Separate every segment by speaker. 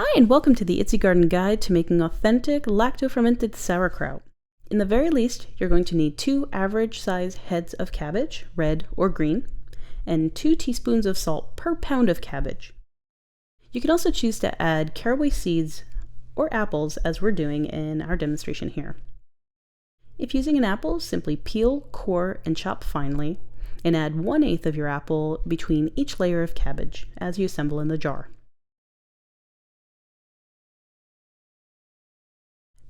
Speaker 1: Hi, and welcome to the Itsy Garden Guide to making authentic lacto-fermented sauerkraut. In the very least, you're going to need 2 average-sized heads of cabbage, red or green, and 2 teaspoons of salt per pound of cabbage. You can also choose to add caraway seeds or apples as we're doing in our demonstration here. If using an apple, simply peel, core, and chop finely, and add 1/8 of your apple between each layer of cabbage as you assemble in the jar.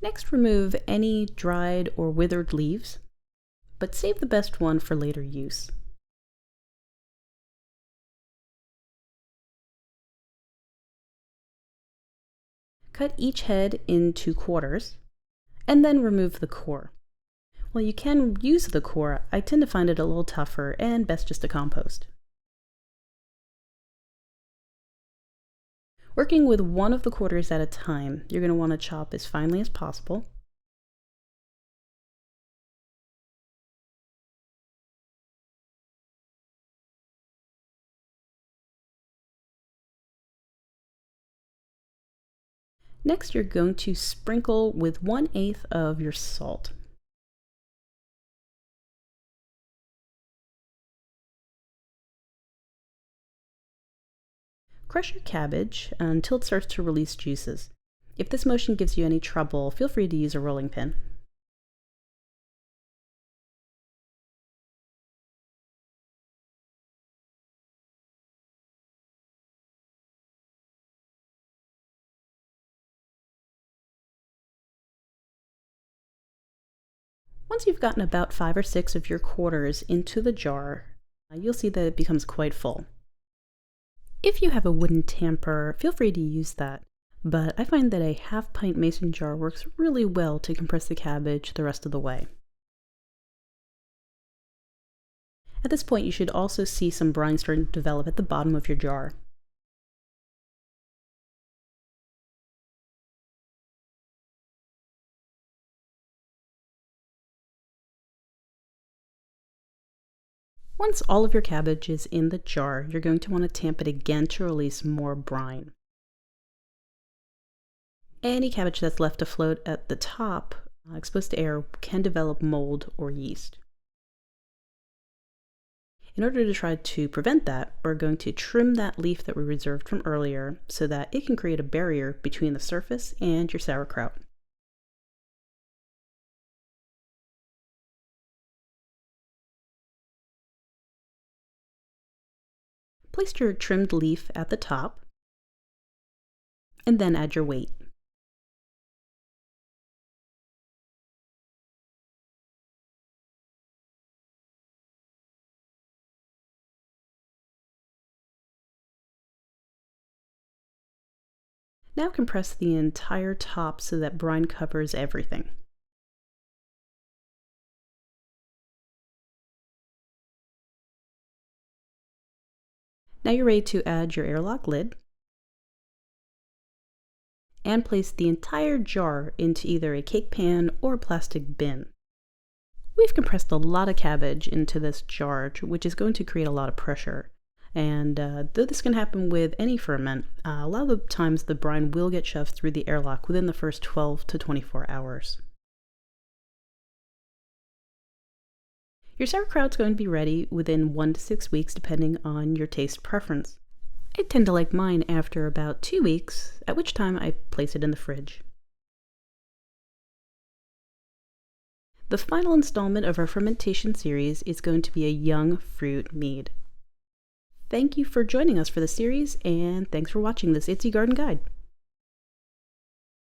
Speaker 1: Next, remove any dried or withered leaves, but save the best one for later use. Cut each head into quarters, and then remove the core. While you can use the core, I tend to find it a little tougher and best just to compost. Working with one of the quarters at a time, you're going to want to chop as finely as possible. Next, you're going to sprinkle with 1/8 of your salt. Crush your cabbage until it starts to release juices. If this motion gives you any trouble, feel free to use a rolling pin. Once you've gotten about 5 or 6 of your quarters into the jar, you'll see that it becomes quite full. If you have a wooden tamper, feel free to use that, but I find that a half-pint mason jar works really well to compress the cabbage the rest of the way. At this point, you should also see some brine starting to develop at the bottom of your jar. Once all of your cabbage is in the jar, you're going to want to tamp it again to release more brine. Any cabbage that's left afloat at the top, exposed to air, can develop mold or yeast. In order to try to prevent that, we're going to trim that leaf that we reserved from earlier so that it can create a barrier between the surface and your sauerkraut. Place your trimmed leaf at the top, and then add your weight. Now compress the entire top so that brine covers everything. Now you're ready to add your airlock lid and place the entire jar into either a cake pan or a plastic bin. We've compressed a lot of cabbage into this jar, which is going to create a lot of pressure. And though this can happen with any ferment, a lot of the times the brine will get shoved through the airlock within the first 12 to 24 hours. Your sauerkraut's going to be ready within 1 to 6 weeks depending on your taste preference. I tend to like mine after about 2 weeks, at which time I place it in the fridge. The final installment of our fermentation series is going to be a young fruit mead. Thank you for joining us for the series, and thanks for watching this Itsy Garden Guide.